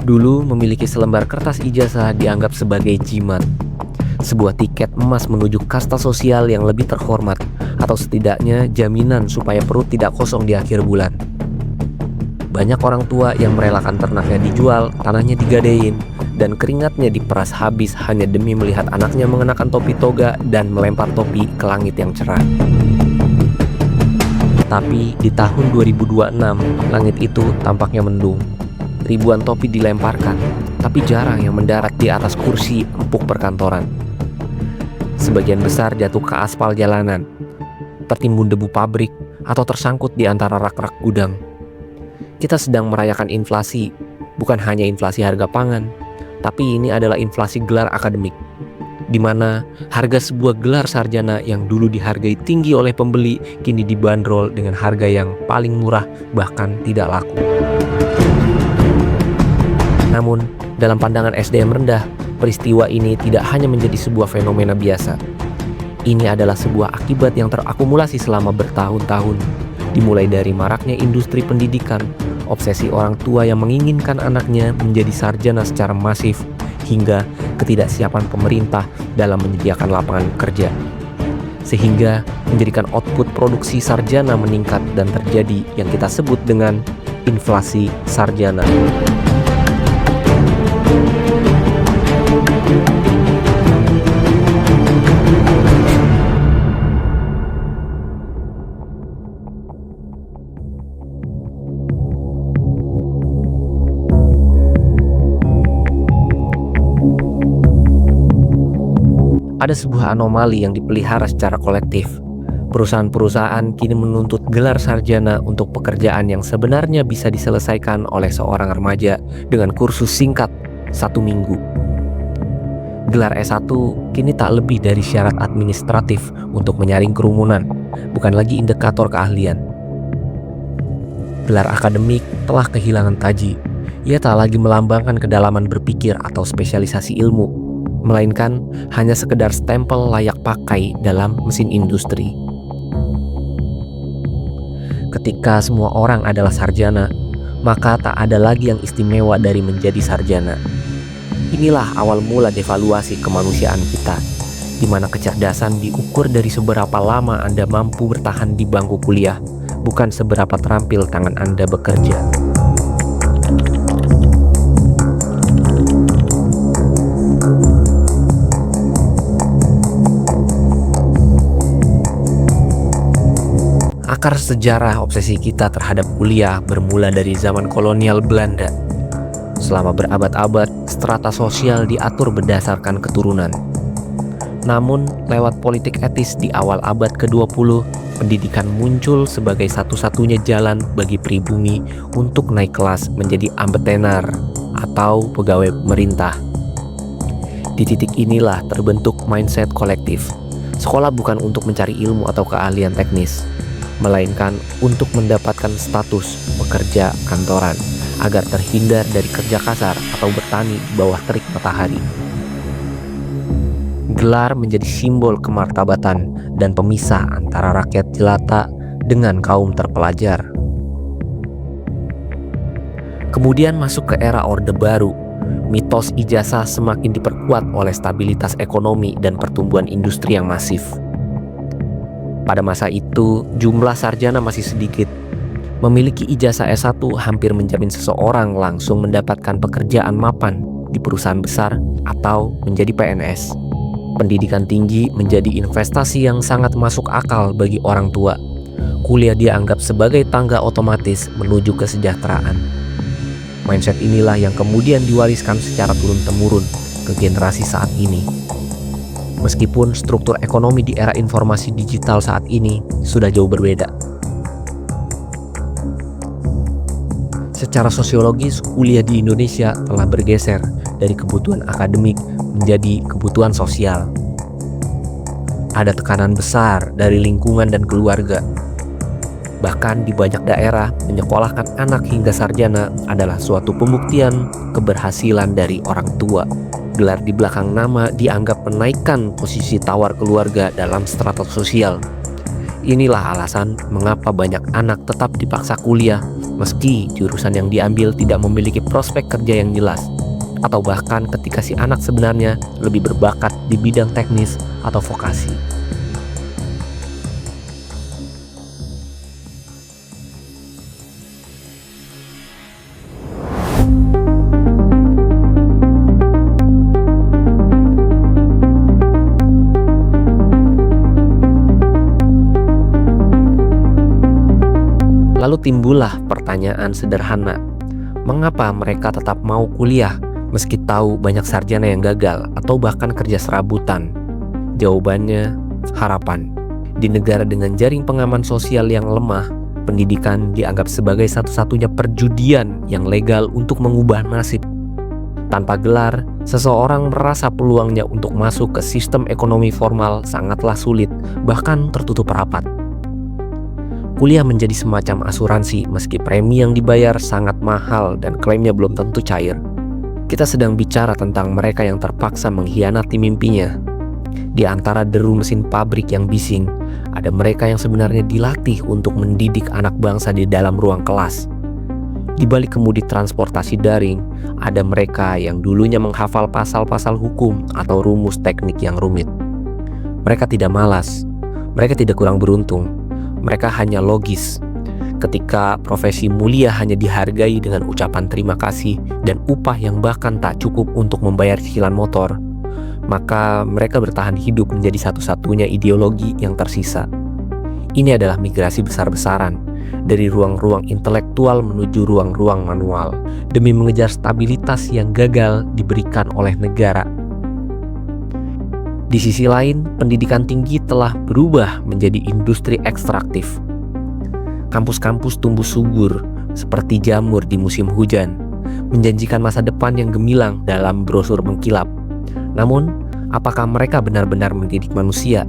Dulu memiliki selembar kertas ijazah dianggap sebagai jimat, sebuah tiket emas menuju kasta sosial yang lebih terhormat, atau setidaknya jaminan supaya perut tidak kosong di akhir bulan. Banyak orang tua yang merelakan ternaknya dijual, tanahnya digadein, dan keringatnya diperas habis hanya demi melihat anaknya mengenakan topi toga dan melempar topi ke langit yang cerah. Tapi di tahun 2026, langit itu tampaknya mendung. Ribuan topi dilemparkan, tapi jarang yang mendarat di atas kursi empuk perkantoran. Sebagian besar jatuh ke aspal jalanan, tertimbun debu pabrik, atau tersangkut di antara rak-rak gudang. Kita sedang merayakan inflasi, bukan hanya inflasi harga pangan, tapi ini adalah inflasi gelar akademik, di mana harga sebuah gelar sarjana yang dulu dihargai tinggi oleh pembeli kini dibanderol dengan harga yang paling murah, bahkan tidak laku. Namun, dalam pandangan SDM rendah, peristiwa ini tidak hanya menjadi sebuah fenomena biasa. Ini adalah sebuah akibat yang terakumulasi selama bertahun-tahun, dimulai dari maraknya industri pendidikan, obsesi orang tua yang menginginkan anaknya menjadi sarjana secara masif, hingga ketidaksiapan pemerintah dalam menyediakan lapangan kerja. Sehingga menjadikan output produksi sarjana meningkat dan terjadi yang kita sebut dengan inflasi sarjana. Ada sebuah anomali yang dipelihara secara kolektif. Perusahaan-perusahaan kini menuntut gelar sarjana untuk pekerjaan yang sebenarnya bisa diselesaikan oleh seorang remaja dengan kursus singkat 1 minggu. Gelar S1 kini tak lebih dari syarat administratif untuk menyaring kerumunan, bukan lagi indikator keahlian. Gelar akademik telah kehilangan taji. Ia tak lagi melambangkan kedalaman berpikir atau spesialisasi ilmu, melainkan hanya sekedar stempel layak pakai dalam mesin industri. Ketika semua orang adalah sarjana, maka tak ada lagi yang istimewa dari menjadi sarjana. Inilah awal mula devaluasi kemanusiaan kita, di mana kecerdasan diukur dari seberapa lama Anda mampu bertahan di bangku kuliah, bukan seberapa terampil tangan Anda bekerja. Akar sejarah obsesi kita terhadap kuliah bermula dari zaman kolonial Belanda. Selama berabad-abad, strata sosial diatur berdasarkan keturunan. Namun, lewat politik etis di awal abad ke-20, pendidikan muncul sebagai satu-satunya jalan bagi pribumi untuk naik kelas menjadi ambetenar atau pegawai pemerintah. Di titik inilah terbentuk mindset kolektif. Sekolah bukan untuk mencari ilmu atau keahlian teknis, melainkan untuk mendapatkan status pekerja kantoran agar terhindar dari kerja kasar atau bertani di bawah terik matahari. Gelar menjadi simbol kemartabatan dan pemisah antara rakyat jelata dengan kaum terpelajar. Kemudian masuk ke era Orde Baru. Mitos ijazah semakin diperkuat oleh stabilitas ekonomi dan pertumbuhan industri yang masif. Pada masa itu, jumlah sarjana masih sedikit. Memiliki ijazah S1 hampir menjamin seseorang langsung mendapatkan pekerjaan mapan di perusahaan besar atau menjadi PNS. Pendidikan tinggi menjadi investasi yang sangat masuk akal bagi orang tua. Kuliah dianggap sebagai tangga otomatis menuju kesejahteraan. Mindset inilah yang kemudian diwariskan secara turun-temurun ke generasi saat ini. Meskipun struktur ekonomi di era informasi digital saat ini sudah jauh berbeda. Secara sosiologis, kuliah di Indonesia telah bergeser dari kebutuhan akademik menjadi kebutuhan sosial. Ada tekanan besar dari lingkungan dan keluarga. Bahkan di banyak daerah, menyekolahkan anak hingga sarjana adalah suatu pembuktian keberhasilan dari orang tua. Gelar di belakang nama dianggap menaikkan posisi tawar keluarga dalam strata sosial. Inilah alasan mengapa banyak anak tetap dipaksa kuliah meski jurusan yang diambil tidak memiliki prospek kerja yang jelas, atau bahkan ketika si anak sebenarnya lebih berbakat di bidang teknis atau vokasi. Lalu timbullah pertanyaan sederhana, mengapa mereka tetap mau kuliah meski tahu banyak sarjana yang gagal atau bahkan kerja serabutan? Jawabannya, harapan. Di negara dengan jaring pengaman sosial yang lemah, pendidikan dianggap sebagai satu-satunya perjudian yang legal untuk mengubah nasib. Tanpa gelar, seseorang merasa peluangnya untuk masuk ke sistem ekonomi formal sangatlah sulit, bahkan tertutup rapat. Kuliah menjadi semacam asuransi meski premi yang dibayar sangat mahal dan klaimnya belum tentu cair. Kita sedang bicara tentang mereka yang terpaksa mengkhianati mimpinya. Di antara deru mesin pabrik yang bising, ada mereka yang sebenarnya dilatih untuk mendidik anak bangsa di dalam ruang kelas. Di balik kemudi transportasi daring, ada mereka yang dulunya menghafal pasal-pasal hukum atau rumus teknik yang rumit. Mereka tidak malas, mereka tidak kurang beruntung. Mereka hanya logis. Ketika profesi mulia hanya dihargai dengan ucapan terima kasih dan upah yang bahkan tak cukup untuk membayar cicilan motor, maka mereka bertahan hidup menjadi satu-satunya ideologi yang tersisa. Ini adalah migrasi besar-besaran dari ruang-ruang intelektual menuju ruang-ruang manual demi mengejar stabilitas yang gagal diberikan oleh negara. Di sisi lain, pendidikan tinggi telah berubah menjadi industri ekstraktif. Kampus-kampus tumbuh subur seperti jamur di musim hujan, menjanjikan masa depan yang gemilang dalam brosur mengkilap. Namun, apakah mereka benar-benar mendidik manusia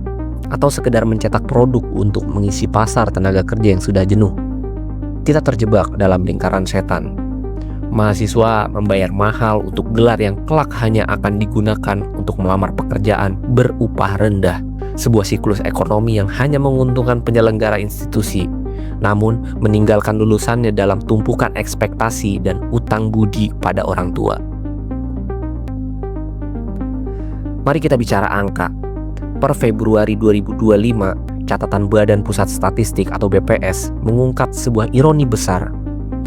atau sekedar mencetak produk untuk mengisi pasar tenaga kerja yang sudah jenuh? Kita terjebak dalam lingkaran setan. Mahasiswa membayar mahal untuk gelar yang kelak hanya akan digunakan untuk melamar pekerjaan berupah rendah. Sebuah siklus ekonomi yang hanya menguntungkan penyelenggara institusi, namun meninggalkan lulusannya dalam tumpukan ekspektasi dan utang budi pada orang tua. Mari kita bicara angka. Per Februari 2025, catatan Badan Pusat Statistik atau BPS mengungkap sebuah ironi besar.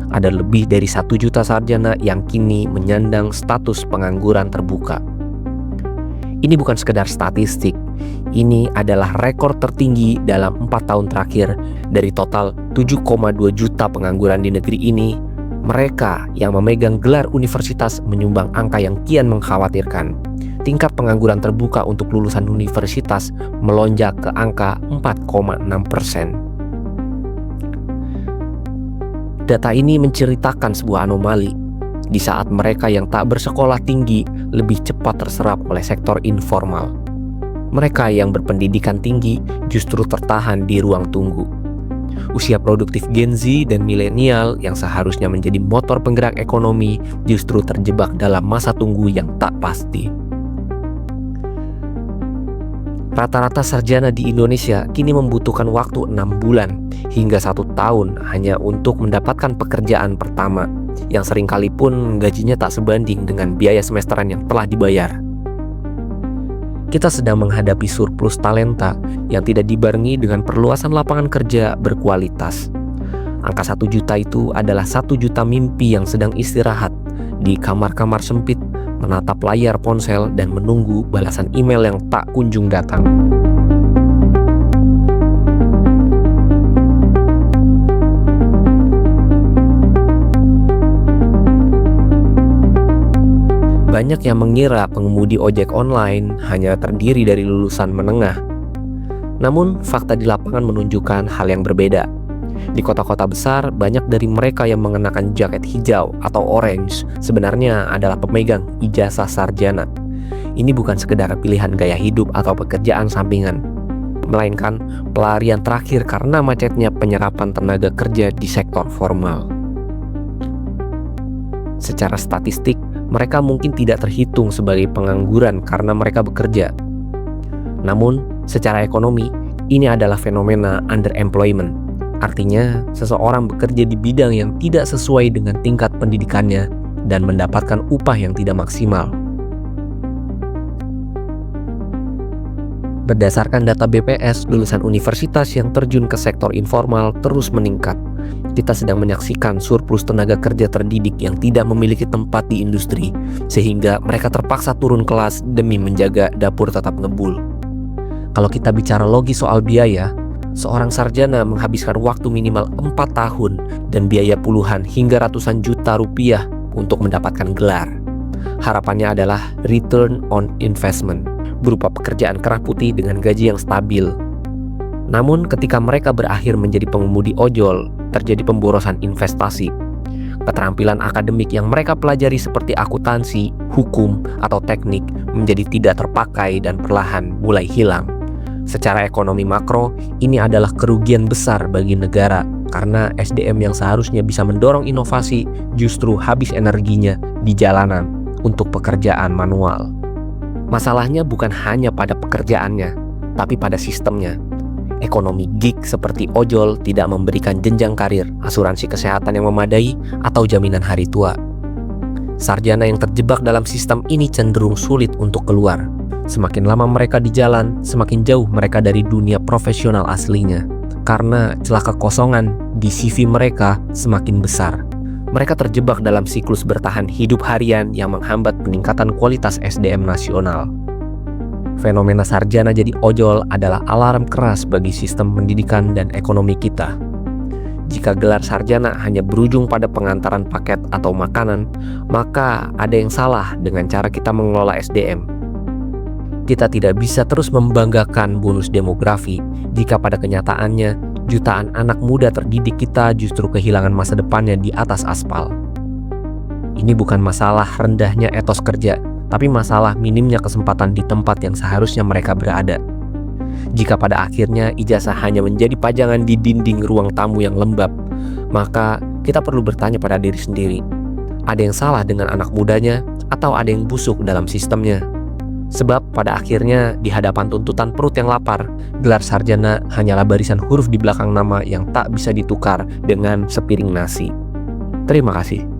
Ada lebih dari 1 juta sarjana yang kini menyandang status pengangguran terbuka. Ini bukan sekedar statistik, ini adalah rekor tertinggi dalam 4 tahun terakhir. Dari total 7,2 juta pengangguran di negeri ini, mereka yang memegang gelar universitas menyumbang angka yang kian mengkhawatirkan. Tingkat pengangguran terbuka untuk lulusan universitas melonjak ke angka 4,6%. Data ini menceritakan sebuah anomali. Di saat mereka yang tak bersekolah tinggi lebih cepat terserap oleh sektor informal, mereka yang berpendidikan tinggi justru tertahan di ruang tunggu. Usia produktif Gen Z dan milenial yang seharusnya menjadi motor penggerak ekonomi justru terjebak dalam masa tunggu yang tak pasti. Rata-rata sarjana di Indonesia kini membutuhkan waktu 6 bulan hingga 1 tahun hanya untuk mendapatkan pekerjaan pertama, yang seringkali pun gajinya tak sebanding dengan biaya semesteran yang telah dibayar. Kita sedang menghadapi surplus talenta yang tidak dibarengi dengan perluasan lapangan kerja berkualitas. Angka 1 juta itu adalah 1 juta mimpi yang sedang istirahat di kamar-kamar sempit, menatap layar ponsel dan menunggu balasan email yang tak kunjung datang. Banyak yang mengira pengemudi ojek online hanya terdiri dari lulusan menengah. Namun, fakta di lapangan menunjukkan hal yang berbeda. Di kota-kota besar, banyak dari mereka yang mengenakan jaket hijau atau orange sebenarnya adalah pemegang ijazah sarjana. Ini bukan sekedar pilihan gaya hidup atau pekerjaan sampingan, melainkan pelarian terakhir karena macetnya penyerapan tenaga kerja di sektor formal. Secara statistik, mereka mungkin tidak terhitung sebagai pengangguran karena mereka bekerja. Namun, secara ekonomi, Ini adalah fenomena underemployment. Artinya, seseorang bekerja di bidang yang tidak sesuai dengan tingkat pendidikannya dan mendapatkan upah yang tidak maksimal. Berdasarkan data BPS, lulusan universitas yang terjun ke sektor informal terus meningkat. Kita sedang menyaksikan surplus tenaga kerja terdidik yang tidak memiliki tempat di industri, sehingga mereka terpaksa turun kelas demi menjaga dapur tetap ngebul. Kalau kita bicara logis soal biaya, seorang sarjana menghabiskan waktu minimal 4 tahun dan biaya puluhan hingga ratusan juta rupiah untuk mendapatkan gelar. Harapannya adalah return on investment, berupa pekerjaan kerah putih dengan gaji yang stabil. Namun ketika mereka berakhir menjadi pengemudi ojol, terjadi pemborosan investasi. Keterampilan akademik yang mereka pelajari seperti akuntansi, hukum, atau teknik menjadi tidak terpakai dan perlahan mulai hilang. Secara ekonomi makro, ini adalah kerugian besar bagi negara karena SDM yang seharusnya bisa mendorong inovasi justru habis energinya di jalanan untuk pekerjaan manual. Masalahnya bukan hanya pada pekerjaannya, tapi pada sistemnya. Ekonomi gig seperti ojol tidak memberikan jenjang karir, asuransi kesehatan yang memadai, atau jaminan hari tua. Sarjana yang terjebak dalam sistem ini cenderung sulit untuk keluar. Semakin lama mereka di jalan, semakin jauh mereka dari dunia profesional aslinya. Karena celah kekosongan di CV mereka semakin besar. Mereka terjebak dalam siklus bertahan hidup harian yang menghambat peningkatan kualitas SDM nasional. Fenomena sarjana jadi ojol adalah alarm keras bagi sistem pendidikan dan ekonomi kita. Jika gelar sarjana hanya berujung pada pengantaran paket atau makanan, maka ada yang salah dengan cara kita mengelola SDM. Kita tidak bisa terus membanggakan bonus demografi jika pada kenyataannya jutaan anak muda terdidik kita justru kehilangan masa depannya di atas aspal. Ini bukan masalah rendahnya etos kerja, tapi masalah minimnya kesempatan di tempat yang seharusnya mereka berada. Jika pada akhirnya ijazah hanya menjadi pajangan di dinding ruang tamu yang lembab, maka kita perlu bertanya pada diri sendiri, ada yang salah dengan anak mudanya atau ada yang busuk dalam sistemnya? Sebab pada akhirnya di hadapan tuntutan perut yang lapar, gelar sarjana hanyalah barisan huruf di belakang nama yang tak bisa ditukar dengan sepiring nasi. Terima kasih.